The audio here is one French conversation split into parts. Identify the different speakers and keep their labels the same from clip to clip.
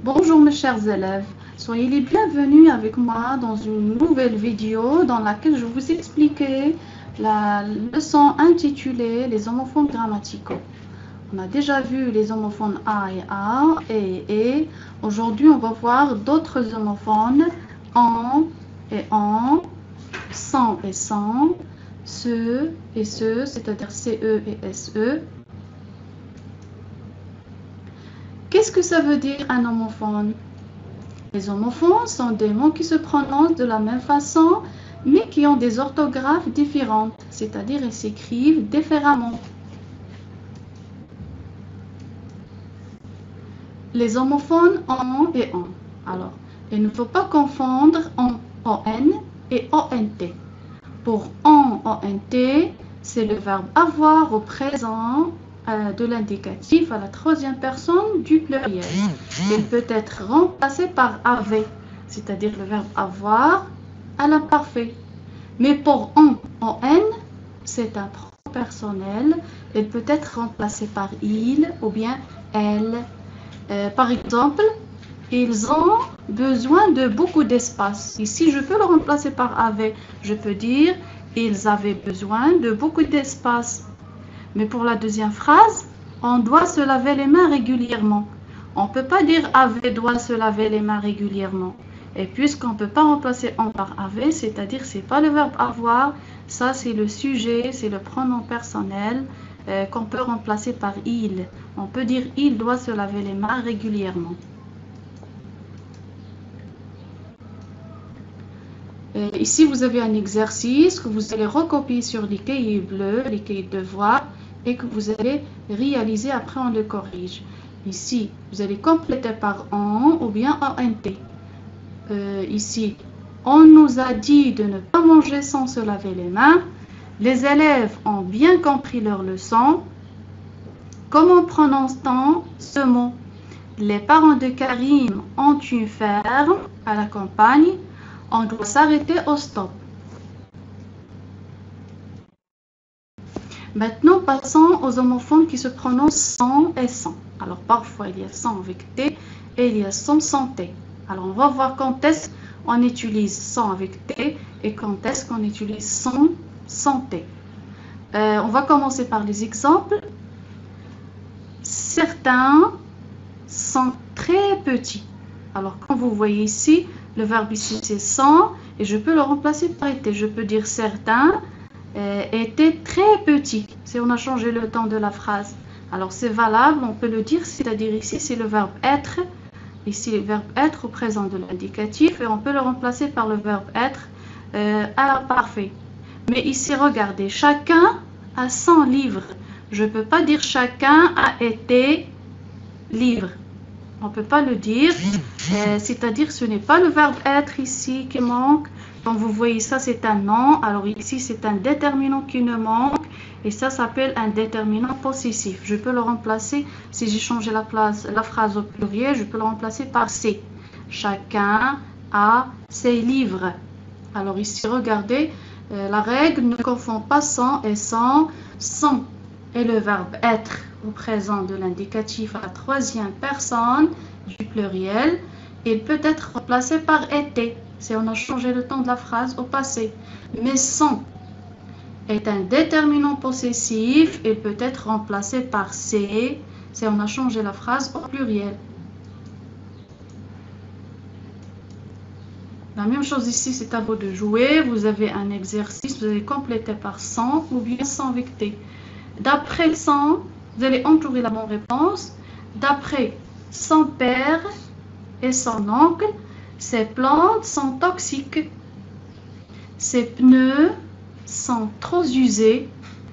Speaker 1: Bonjour mes chers élèves, soyez les bienvenus avec moi dans une nouvelle vidéo dans laquelle je vous expliquerai la leçon intitulée les homophones grammaticaux. On a déjà vu les homophones A et A, et. Aujourd'hui, on va voir d'autres homophones en et en, sans et sans, ce et ce, c'est-à-dire CE et SE. Qu'est-ce que ça veut dire un homophone? Les homophones sont des mots qui se prononcent de la même façon, mais qui ont des orthographes différentes, c'est-à-dire ils s'écrivent différemment. Les homophones en et en. Alors, il ne faut pas confondre en ON et ONT. Pour en, ONT, c'est le verbe avoir au présent de l'indicatif à la troisième personne du pluriel. Il peut être remplacé par avait, c'est-à-dire le verbe avoir à l'imparfait. Mais pour en, c'est un pronom personnel. Il peut être remplacé par il ou bien elle. Par exemple, ils ont besoin de beaucoup d'espace. Ici, je peux le remplacer par avait. Je peux dire ils avaient besoin de beaucoup d'espace. Mais pour la deuxième phrase, on doit se laver les mains régulièrement. On ne peut pas dire avait doit se laver les mains régulièrement. Et puisqu'on ne peut pas remplacer en par avait, c'est-à-dire c'est pas le verbe avoir, ça c'est le sujet, c'est le pronom personnel qu'on peut remplacer par il. On peut dire il doit se laver les mains régulièrement. Ici, vous avez un exercice que vous allez recopier sur les cahiers bleus, les cahiers de devoirs, et que vous allez réaliser, après on le corrige. Ici, vous allez compléter par en ou bien ONT. Ici, on nous a dit de ne pas manger sans se laver les mains. Les élèves ont bien compris leur leçon. Comment prononce-t-on ce mot? Les parents de Karim ont une ferme à la campagne. On doit s'arrêter au stop. Maintenant, passons aux homophones qui se prononcent sans et sans. Alors, parfois, il y a sans avec T et il y a sans T. Alors, on va voir quand est-ce qu'on utilise sans avec T et quand est-ce qu'on utilise sans T. On va commencer par les exemples. Certains sont très petits. Alors, comme vous voyez ici, le verbe ici, c'est sans, et je peux le remplacer par été. Je peux dire certains étaient très petits, si on a changé le temps de la phrase. Alors, c'est valable, on peut le dire, c'est-à-dire ici, c'est le verbe être. Ici, le verbe être au présent de l'indicatif, et on peut le remplacer par le verbe être à l'imparfait. Mais ici, regardez, chacun a 100 livres. Je ne peux pas dire chacun a été livre. On ne peut pas le dire, c'est-à-dire ce n'est pas le verbe être ici qui manque. Comme vous voyez, ça c'est un nom, alors ici c'est un déterminant qui ne manque, et ça s'appelle un déterminant possessif. Je peux le remplacer, si j'ai changé la phrase au pluriel, je peux le remplacer par c'est. Chacun a ses livres. Alors ici, regardez, la règle ne confond pas sans et sans. Sans est le verbe être au présent de l'indicatif à la troisième personne du pluriel. Il peut être remplacé par été si on a changé le temps de la phrase au passé. Mais sans est un déterminant possessif. Il peut être remplacé par c'est si on a changé la phrase au pluriel. La même chose ici, c'est à vous de jouer. Vous avez un exercice, vous allez compléter par sans ou bien sans avec T. D'après sans, vous allez entourer la bonne réponse. D'après son père et son oncle, ces plantes sont toxiques. Ces pneus sont trop usés.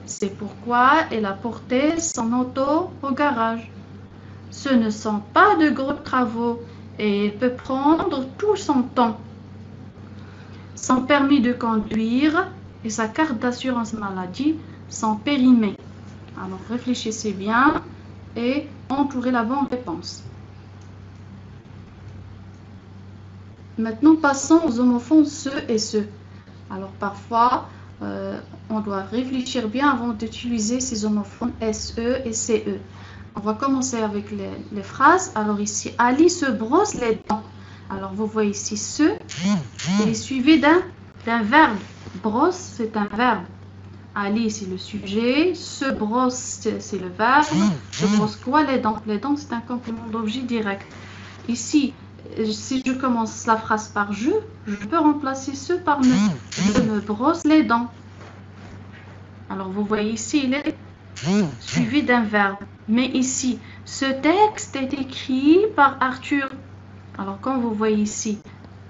Speaker 1: C'est pourquoi elle a porté son auto au garage. Ce ne sont pas de gros travaux et il peut prendre tout son temps. Son permis de conduire et sa carte d'assurance maladie sont périmés. Alors réfléchissez bien et entourez la bonne réponse. Maintenant, passons aux homophones se et ce. Alors parfois, on doit réfléchir bien avant d'utiliser ces homophones SE et CE. On va commencer avec les phrases. Alors ici, Ali se brosse les dents. Alors vous voyez ici ce, il est suivi d'un verbe. Brosse, c'est un verbe. Ali, c'est le sujet. Se brosse, c'est le verbe. Se brosse quoi? Les dents. Les dents, c'est un complément d'objet direct. Ici, si je commence la phrase par je peux remplacer ce par me. Je me brosse les dents. Alors vous voyez ici, il est suivi d'un verbe. Mais ici, ce texte est écrit par Arthur. Alors comme vous voyez ici,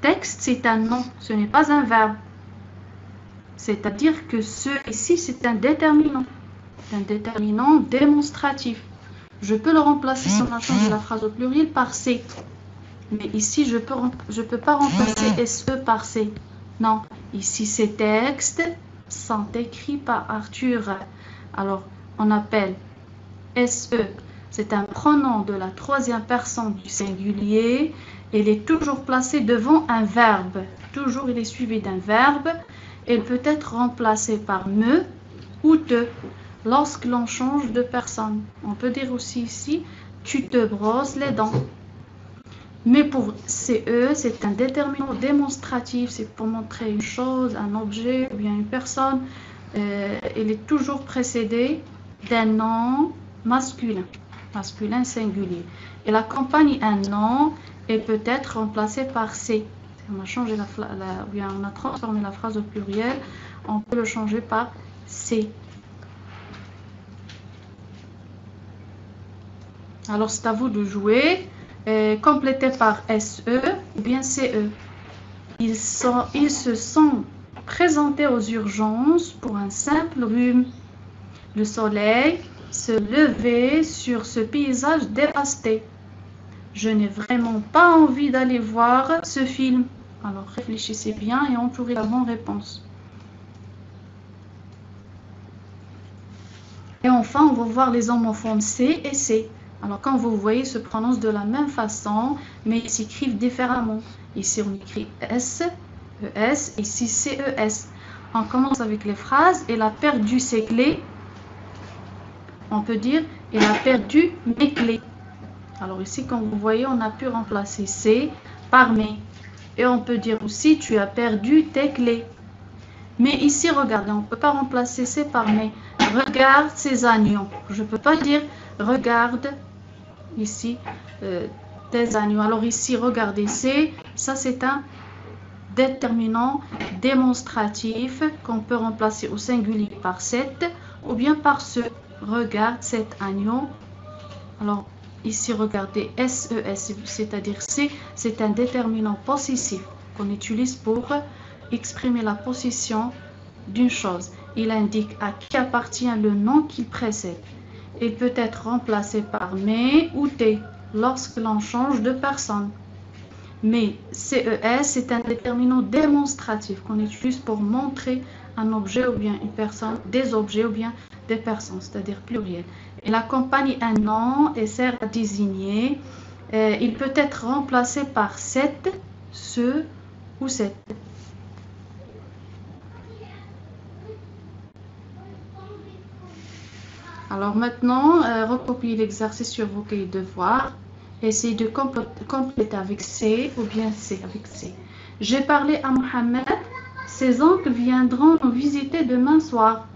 Speaker 1: texte c'est un nom, ce n'est pas un verbe. C'est-à-dire que ce ici c'est un déterminant. C'est un déterminant démonstratif. Je peux le remplacer si on a changé la phrase au pluriel par C. Mais ici je peux pas remplacer SE par C. Non, ici ces textes sont écrits par Arthur. Alors on appelle SE, c'est un pronom de la troisième personne du singulier. Il est toujours placé devant un verbe. Toujours il est suivi d'un verbe. Il peut être remplacé par me ou te lorsque l'on change de personne. On peut dire aussi ici, tu te brosses les dents. Mais pour CE, c'est un déterminant démonstratif. C'est pour montrer une chose, un objet ou bien une personne. Il est toujours précédé d'un nom masculin singulier. Il accompagne un nom et peut être remplacé par C. Si on a changé on a transformé la phrase au pluriel, on peut le changer par C. Alors c'est à vous de jouer. Complété par SE ou bien CE. Ils se sont présentés aux urgences pour un simple rhume. Le soleil se levait sur ce paysage dévasté. Je n'ai vraiment pas envie d'aller voir ce film. Alors réfléchissez bien et entourez la bonne réponse. Et enfin, on va voir les homophones C et C. Alors quand vous voyez, ils se prononcent de la même façon, mais ils s'écrivent différemment. Ici, on écrit S, ES, ici CES. On commence avec les phrases. Il a perdu ses clés. On peut dire, il a perdu mes clés. Alors ici, comme vous voyez, on a pu remplacer C par mes. Et on peut dire aussi, tu as perdu tes clés. Mais ici, regardez, on ne peut pas remplacer C par mes. Regarde ces agneaux. Je ne peux pas dire, regarde ici tes agneaux. Alors ici, regardez C. Ça, c'est un déterminant démonstratif qu'on peut remplacer au singulier par cette ou bien par ce. Regarde cet agneau. Alors ici, regardez SES, c'est-à-dire C, c'est un déterminant possessif qu'on utilise pour exprimer la possession d'une chose. Il indique à qui appartient le nom qu'il précède. Il peut être remplacé par mais ou t lorsque l'on change de personne. Mais CES, c'est un déterminant démonstratif qu'on utilise pour montrer un objet ou bien une personne, des objets ou bien des personnes, c'est-à-dire pluriel. Il accompagne un nom et sert à désigner. Il peut être remplacé par cette, ce ou cette. Alors maintenant, recopiez l'exercice sur vos cahiers de devoirs. Essayez de compléter avec C ou bien C avec C. J'ai parlé à Mohamed. Ses oncles viendront nous visiter demain soir.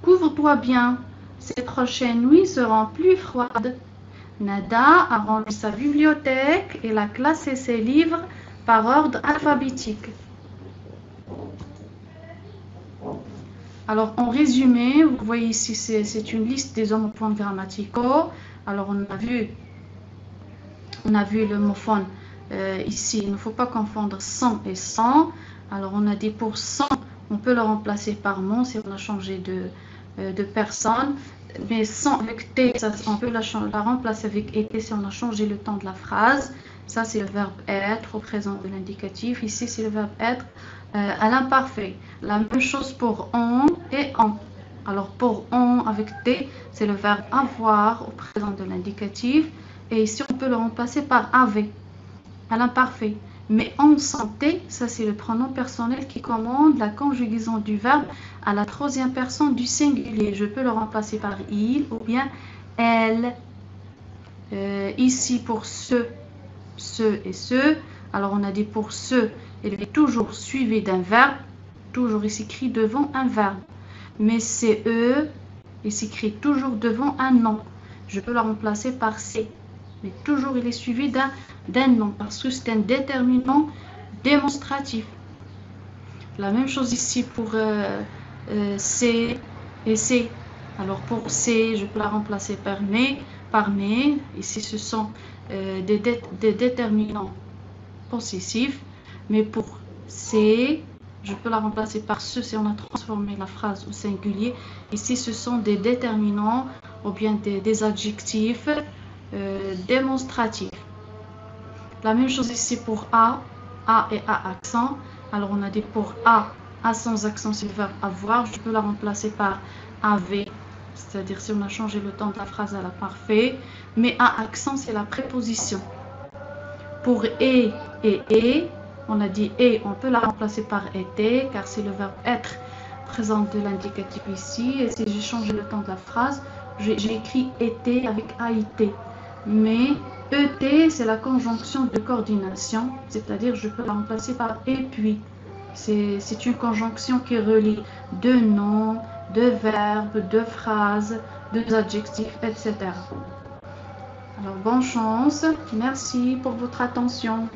Speaker 1: Couvre-toi bien. Ces prochaines nuits seront plus froides. Nada a rangé sa bibliothèque et a classé ses livres par ordre alphabétique. Alors, en résumé, vous voyez ici, c'est une liste des homophones grammaticaux. Alors, on a vu l'homophone ici. Il ne faut pas confondre sans et sans. Alors, on a dit pour sans, on peut le remplacer par mon si on a changé de personne. Mais sans avec t, on peut la remplacer avec été si on a changé le temps de la phrase. Ça, c'est le verbe être au présent de l'indicatif. Ici, c'est le verbe être à l'imparfait. La même chose pour on et en. Alors, pour on avec t, c'est le verbe avoir au présent de l'indicatif. Et ici, on peut le remplacer par avait à l'imparfait. Mais en santé, ça c'est le pronom personnel qui commande la conjugaison du verbe à la troisième personne du singulier. Je peux le remplacer par il ou bien elle. Ici, pour ce et ce. Alors, on a dit pour ce, il est toujours suivi d'un verbe. Toujours, il s'écrit devant un verbe. Mais CE, il s'écrit toujours devant un nom. Je peux la remplacer par C. Mais toujours, il est suivi d'un nom parce que c'est un déterminant démonstratif. La même chose ici pour C et C. Alors pour C, je peux la remplacer par mais. Ici, ce sont des déterminants possessifs. Mais pour C, je peux la remplacer par ce si on a transformé la phrase au singulier. Ici, ce sont des déterminants ou bien des adjectifs démonstratifs. La même chose ici pour A et A accent. Alors, on a dit pour A sans accent, c'est le verbe avoir. Je peux la remplacer par avait, c'est-à-dire si on a changé le temps de la phrase à la parfait. Mais A accent, c'est la préposition. Pour et, on a dit et, on peut la remplacer par était, car c'est le verbe être présent de l'indicatif ici. Et si j'ai changé le temps de la phrase, j'ai écrit était avec AIT. Mais ET, c'est la conjonction de coordination, c'est-à-dire je peux la remplacer par et puis. C'est une conjonction qui relie deux noms, deux verbes, deux phrases, deux adjectifs, etc. Alors, bonne chance. Merci pour votre attention.